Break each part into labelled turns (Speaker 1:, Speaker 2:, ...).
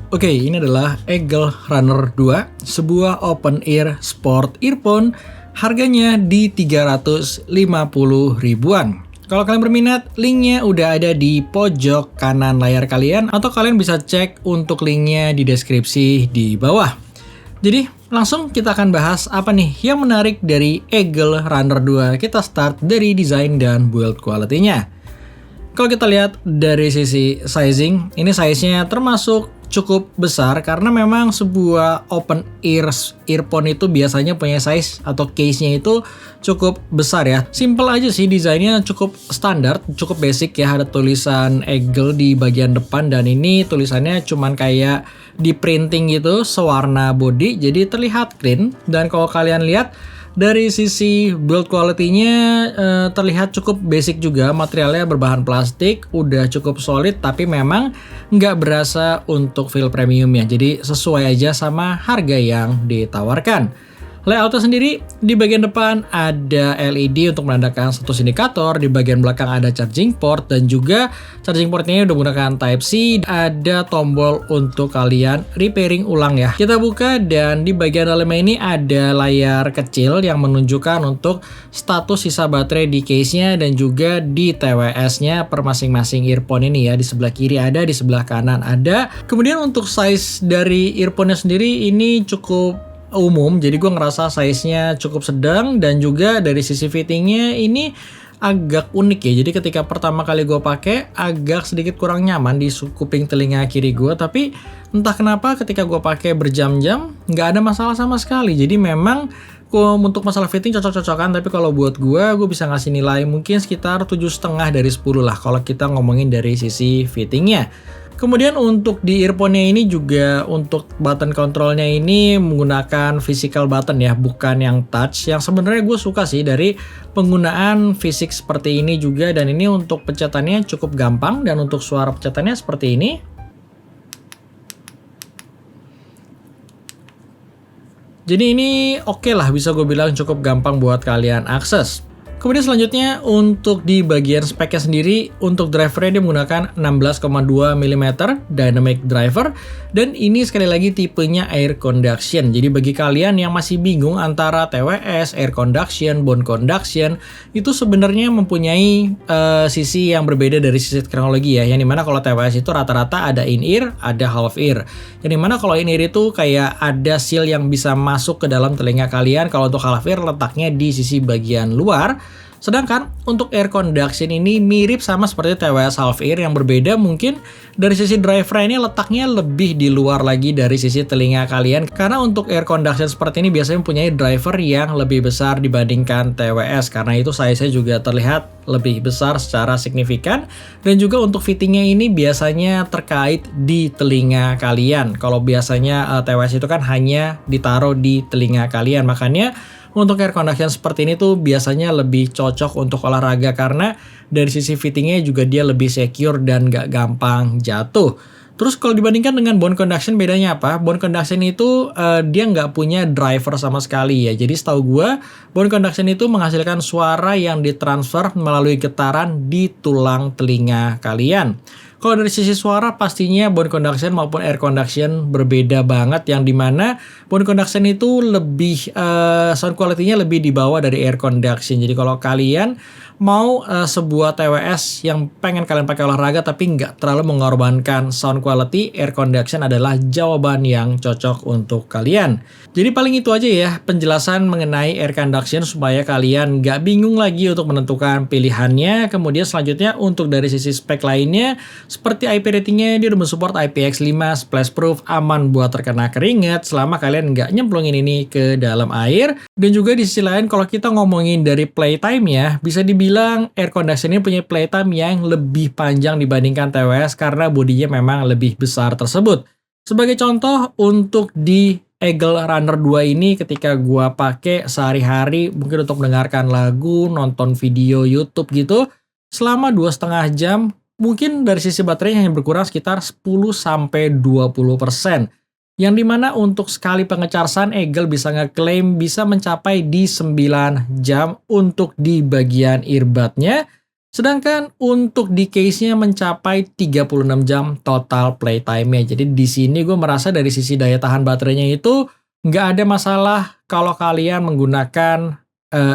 Speaker 1: Oke, ini adalah Eagle Runner 2, sebuah open ear sport earphone, harganya di 350 ribuan. Kalau kalian berminat, linknya udah ada di pojok kanan layar kalian, atau kalian bisa cek untuk linknya di deskripsi di bawah. Jadi, langsung kita akan bahas apa nih yang menarik dari Eagle Runner 2. Kita start dari desain dan build quality-nya. Kalau kita lihat dari sisi sizing, ini size-nya termasuk cukup besar karena memang sebuah open earphone itu biasanya punya size atau case-nya itu cukup besar ya. Simple aja sih, desainnya cukup standar, cukup basic ya. Ada tulisan Eagle di bagian depan dan ini tulisannya cuman kayak di printing gitu, sewarna body, jadi terlihat clean. Dan kalau kalian lihat dari sisi build quality-nya terlihat cukup basic juga, materialnya berbahan plastik, udah cukup solid tapi memang nggak berasa untuk feel premium ya, jadi sesuai aja sama harga yang ditawarkan. Layoutnya sendiri, di bagian depan ada LED untuk menandakan status indikator, di bagian belakang ada charging port, dan juga charging portnya udah menggunakan Type-C, ada tombol untuk kalian repairing ulang ya. Kita buka dan di bagian dalamnya ini ada layar kecil yang menunjukkan untuk status sisa baterai di case-nya dan juga di TWS-nya per masing-masing earphone ini ya. Di sebelah kiri ada, di sebelah kanan ada. Kemudian untuk size dari earphone-nya sendiri ini cukup umum, jadi gue ngerasa size-nya cukup sedang dan juga dari sisi fittingnya ini agak unik ya. Jadi ketika pertama kali gue pakai agak sedikit kurang nyaman di kuping telinga kiri gue, tapi entah kenapa ketika gue pakai berjam-jam nggak ada masalah sama sekali. Jadi memang untuk masalah fitting cocok-cocokan, tapi kalau buat gue bisa ngasih nilai mungkin sekitar 7,5 dari 10 lah kalau kita ngomongin dari sisi fittingnya. Kemudian untuk di earphone-nya ini juga untuk button control-nya ini menggunakan physical button ya, bukan yang touch. Yang sebenarnya gue suka sih dari penggunaan fisik seperti ini juga, dan ini untuk pencetannya cukup gampang dan untuk suara pencetannya seperti ini. Jadi ini oke lah, bisa gue bilang cukup gampang buat kalian akses. Kemudian selanjutnya untuk di bagian speknya sendiri, untuk drivernya dia menggunakan 16,2 mm dynamic driver, dan ini sekali lagi tipenya air conduction. Jadi bagi kalian yang masih bingung antara TWS, air conduction, bone conduction, itu sebenarnya mempunyai sisi yang berbeda dari sisi teknologi ya. Yang dimana kalau TWS itu rata-rata ada in-ear, ada half-ear. Yang dimana kalau in-ear itu kayak ada seal yang bisa masuk ke dalam telinga kalian. Kalau untuk half-ear letaknya di sisi bagian luar. Sedangkan untuk air conduction ini mirip sama seperti TWS half ear, yang berbeda mungkin dari sisi driver ini letaknya lebih di luar lagi dari sisi telinga kalian. Karena untuk air conduction seperti ini biasanya mempunyai driver yang lebih besar dibandingkan TWS. Karena itu size-nya juga terlihat lebih besar secara signifikan. Dan juga untuk fittingnya ini biasanya terkait di telinga kalian. Kalau biasanya TWS itu kan hanya ditaruh di telinga kalian. Makanya untuk air conduction seperti ini tuh biasanya lebih cocok untuk olahraga karena dari sisi fittingnya juga dia lebih secure dan gak gampang jatuh. Terus kalau dibandingkan dengan bone conduction, bedanya apa? Bone conduction itu dia nggak punya driver sama sekali ya. Jadi setahu gue, bone conduction itu menghasilkan suara yang ditransfer melalui getaran di tulang telinga kalian. Kalau dari sisi suara pastinya bone conduction maupun air conduction berbeda banget, yang dimana bone conduction itu lebih sound quality-nya lebih di bawah dari air conduction. Jadi kalau kalian mau sebuah TWS yang pengen kalian pakai olahraga tapi nggak terlalu mengorbankan sound quality, air conduction adalah jawaban yang cocok untuk kalian. Jadi paling itu aja ya penjelasan mengenai air conduction supaya kalian nggak bingung lagi untuk menentukan pilihannya. Kemudian selanjutnya untuk dari sisi spek lainnya, seperti IP ratingnya dia udah mensupport IPX5, splash proof, aman buat terkena keringat selama kalian nggak nyemplungin ini ke dalam air. Dan juga di sisi lain kalau kita ngomongin dari playtime ya, bisa dibilang air conduction ini punya playtime yang lebih panjang dibandingkan TWS karena bodinya memang lebih besar tersebut. Sebagai contoh, untuk di Eagle Runner 2 ini ketika gua pakai sehari-hari mungkin untuk mendengarkan lagu, nonton video YouTube gitu, selama 2,5 jam, mungkin dari sisi baterai hanya berkurang sekitar 10-20%. Yang dimana untuk sekali pengecasan Eagle bisa ngeklaim bisa mencapai di 9 jam untuk di bagian earbudnya. Sedangkan untuk di case-nya mencapai 36 jam total playtime-nya. Jadi di sini gue merasa dari sisi daya tahan baterainya itu nggak ada masalah kalau kalian menggunakan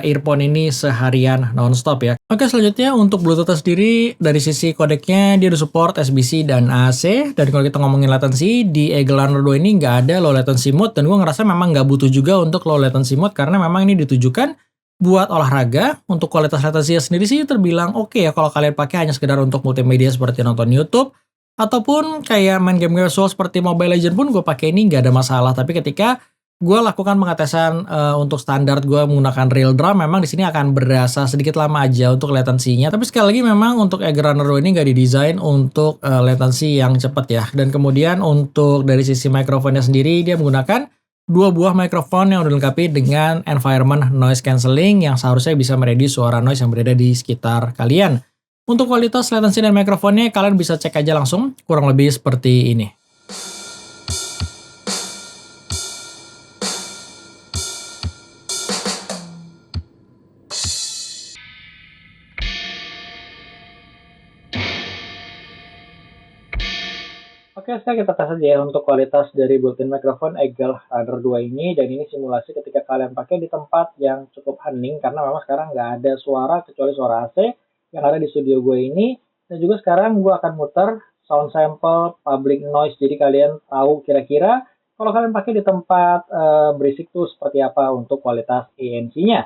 Speaker 1: earphone ini seharian nonstop ya. Oke, selanjutnya untuk Bluetooth sendiri dari sisi kodeknya dia udah support SBC dan AC. Dan kalau kita ngomongin latency di Eagle Runner 2 ini nggak ada low latency mode, dan gue ngerasa memang nggak butuh juga untuk low latency mode karena memang ini ditujukan buat olahraga. Untuk kualitas latensinya sendiri sih terbilang oke ya kalau kalian pakai hanya sekedar untuk multimedia seperti nonton YouTube ataupun kayak main game casual seperti Mobile Legends pun gue pakai ini nggak ada masalah. Tapi ketika gue lakukan pengetesan untuk standar gue menggunakan real drum, memang di sini akan berasa sedikit lama aja untuk latensinya. Tapi sekali lagi memang untuk Eagle Runner 2 ini nggak didesain untuk latensi yang cepat ya. Dan kemudian untuk dari sisi mikrofonnya sendiri dia menggunakan dua buah mikrofon yang udah dilengkapi dengan environment noise cancelling yang seharusnya bisa mereduce suara noise yang berada di sekitar kalian. Untuk kualitas latensi dan mikrofonnya kalian bisa cek aja langsung, kurang lebih seperti ini. Oke, sekarang kita tes aja ya untuk kualitas dari built-in microphone Eagle Runner 2 ini. Dan ini simulasi ketika kalian pakai di tempat yang cukup hening, karena memang sekarang nggak ada suara kecuali suara AC yang ada di studio gue ini. Dan juga sekarang gue akan muter sound sample public noise, jadi kalian tahu kira-kira kalau kalian pakai di tempat berisik tuh seperti apa untuk kualitas ANC-nya.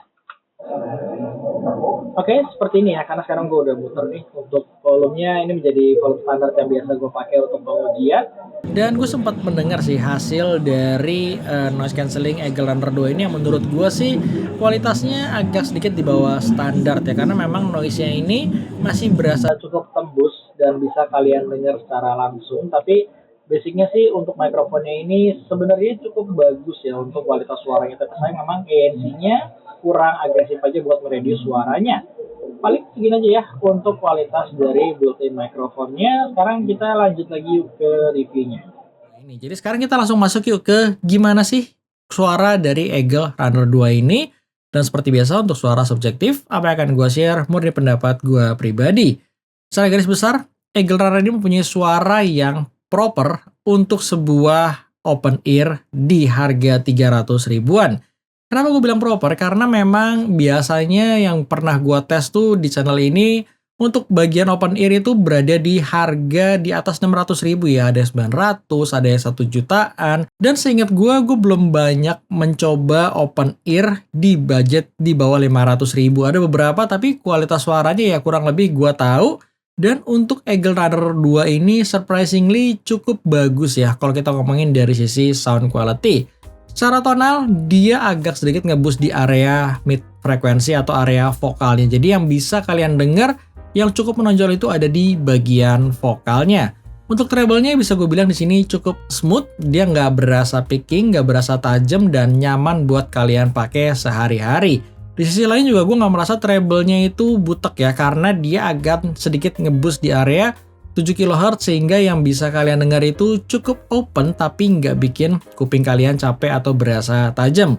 Speaker 1: Oke, seperti ini ya, karena sekarang gue udah muter nih. Untuk volumenya ini menjadi volume standar yang biasa gue pakai untuk pengujian. Dan gue sempat mendengar sih hasil dari noise cancelling Eagle Runner 2 ini yang menurut gue sih kualitasnya agak sedikit di bawah standar ya, karena memang noise-nya ini masih berasa cukup tembus dan bisa kalian dengar secara langsung. Tapi basicnya sih untuk mikrofonnya ini sebenarnya cukup bagus ya untuk kualitas suaranya. Tapi saya memang ANC-nya kurang agresif aja buat mereduce suaranya. Paling segini aja ya untuk kualitas dari built-in mikrofonnya. Sekarang kita lanjut lagi yuk ke reviewnya. Ini, jadi sekarang kita langsung masuk yuk ke gimana sih suara dari Eagle Runner 2 ini. Dan seperti biasa untuk suara subjektif, apa yang akan gue share murni pendapat gue pribadi. Secara garis besar, Eagle Runner ini mempunyai suara yang proper untuk sebuah open ear di harga 300 ribuan. Kenapa gue bilang proper? Karena memang biasanya yang pernah gue tes tuh di channel ini untuk bagian open ear itu berada di harga di atas 600 ribu ya. Ada 900, ada yang 1 jutaan. Dan seingat gue belum banyak mencoba open ear di budget di bawah 500 ribu. Ada beberapa tapi kualitas suaranya ya kurang lebih gue tahu. Dan untuk Eagle Runner 2 ini surprisingly cukup bagus ya kalau kita ngomongin dari sisi sound quality. Secara tonal, dia agak sedikit nge-boost di area mid frekuensi atau area vokalnya. Jadi yang bisa kalian dengar yang cukup menonjol itu ada di bagian vokalnya. Untuk treble-nya bisa gue bilang di sini cukup smooth. Dia nggak berasa picking, nggak berasa tajam, dan nyaman buat kalian pakai sehari-hari. Di sisi lain juga gue nggak merasa treble-nya itu butek ya, karena dia agak sedikit nge-boost di area 7 kHz sehingga yang bisa kalian dengar itu cukup open tapi nggak bikin kuping kalian capek atau berasa tajam.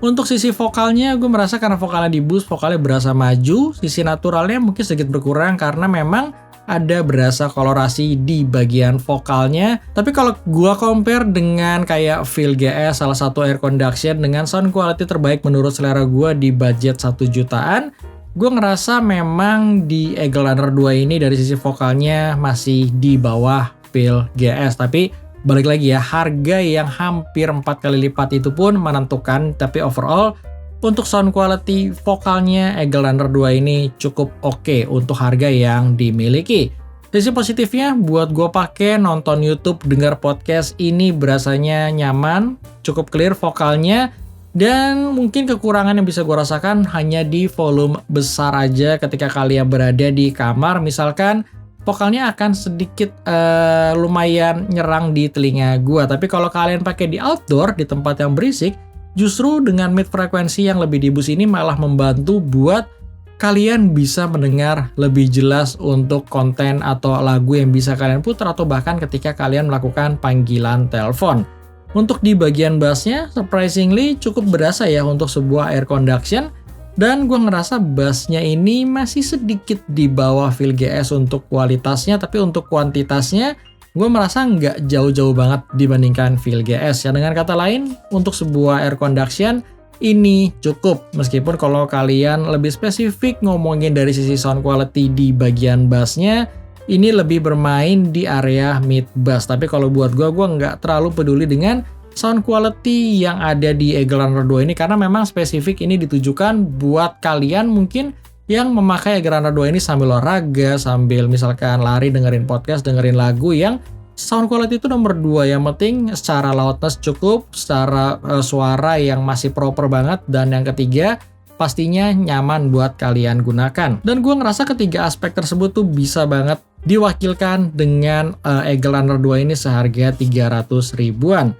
Speaker 1: Untuk sisi vokalnya gue merasa karena vokalnya di boost, vokalnya berasa maju. Sisi naturalnya mungkin sedikit berkurang karena memang ada berasa kolorasi di bagian vokalnya. Tapi kalau gue compare dengan kayak Feel GS, salah satu air conduction dengan sound quality terbaik menurut selera gue di budget 1 jutaan, gue ngerasa memang di Eagle Runner 2 ini dari sisi vokalnya masih di bawah Feel GS. Tapi balik lagi ya, harga yang hampir 4 kali lipat itu pun menentukan. Tapi overall untuk sound quality vokalnya Eagle Runner 2 ini cukup oke untuk harga yang dimiliki. Sisi positifnya buat gue pakai nonton YouTube, dengar podcast ini berasanya nyaman, cukup clear vokalnya. Dan mungkin kekurangan yang bisa gue rasakan hanya di volume besar aja ketika kalian berada di kamar. Misalkan vokalnya akan sedikit lumayan nyerang di telinga gue. Tapi kalau kalian pakai di outdoor, di tempat yang berisik, justru dengan mid frekuensi yang lebih di boost ini malah membantu buat kalian bisa mendengar lebih jelas untuk konten atau lagu yang bisa kalian putar atau bahkan ketika kalian melakukan panggilan telepon. Untuk di bagian bassnya, surprisingly cukup berasa ya untuk sebuah air conduction. Dan gue ngerasa bassnya ini masih sedikit di bawah Feel GS untuk kualitasnya, tapi untuk kuantitasnya gue merasa nggak jauh-jauh banget dibandingkan Feel GS. Ya dengan kata lain, untuk sebuah air conduction ini cukup. Meskipun kalau kalian lebih spesifik ngomongin dari sisi sound quality di bagian bassnya, ini lebih bermain di area mid bass. Tapi kalau buat gue nggak terlalu peduli dengan sound quality yang ada di Eagle Runner 2 ini, karena memang spesifik ini ditujukan buat kalian mungkin yang memakai Eagle Runner 2 ini sambil olahraga, sambil misalkan lari, dengerin podcast, dengerin lagu yang sound quality itu nomor 2. Yang penting secara loudness cukup, secara suara yang masih proper banget, dan yang ketiga pastinya nyaman buat kalian gunakan. Dan gue ngerasa ketiga aspek tersebut tuh bisa banget diwakilkan dengan Eagle Runner 2 ini seharga 300 ribuan.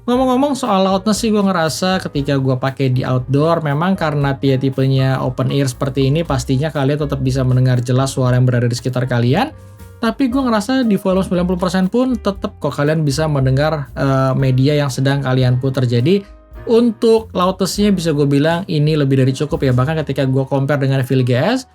Speaker 1: Ngomong-ngomong soal loudness sih, gue ngerasa ketika gue pakai di outdoor, memang karena tipenya open ear seperti ini, pastinya kalian tetap bisa mendengar jelas suara yang berada di sekitar kalian. Tapi gue ngerasa di volume 90% pun tetap kok kalian bisa mendengar media yang sedang kalian putar. Jadi untuk loudness-nya bisa gue bilang ini lebih dari cukup ya. Bahkan ketika gue compare dengan Feel GS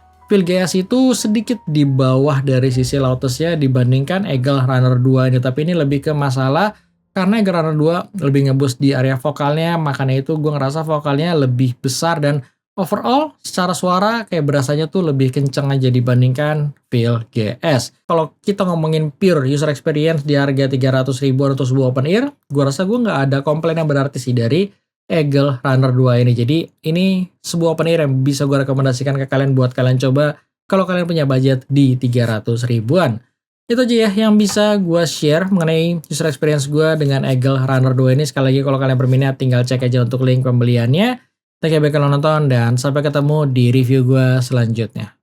Speaker 1: itu sedikit di bawah dari sisi loudness-nya dibandingkan Eagle Runner 2 ini. Tapi ini lebih ke masalah karena Eagle Runner 2 lebih ngeboost di area vokalnya, makanya itu gue ngerasa vokalnya lebih besar dan overall secara suara kayak berasanya tuh lebih kenceng aja dibandingkan Feel GS. Kalau kita ngomongin pure user experience di harga 300 ribuan untuk sebuah open ear, gue rasa gue nggak ada komplain yang berarti sih dari Eagle Runner 2 ini. Jadi ini sebuah open ear yang bisa gue rekomendasikan ke kalian buat kalian coba kalau kalian punya budget di 300 ribuan. Itu aja ya yang bisa gue share mengenai user experience gue dengan Eagle Runner 2 ini. Sekali lagi kalau kalian berminat tinggal cek aja untuk link pembeliannya. Thank you bakal nonton dan sampai ketemu di review gue selanjutnya.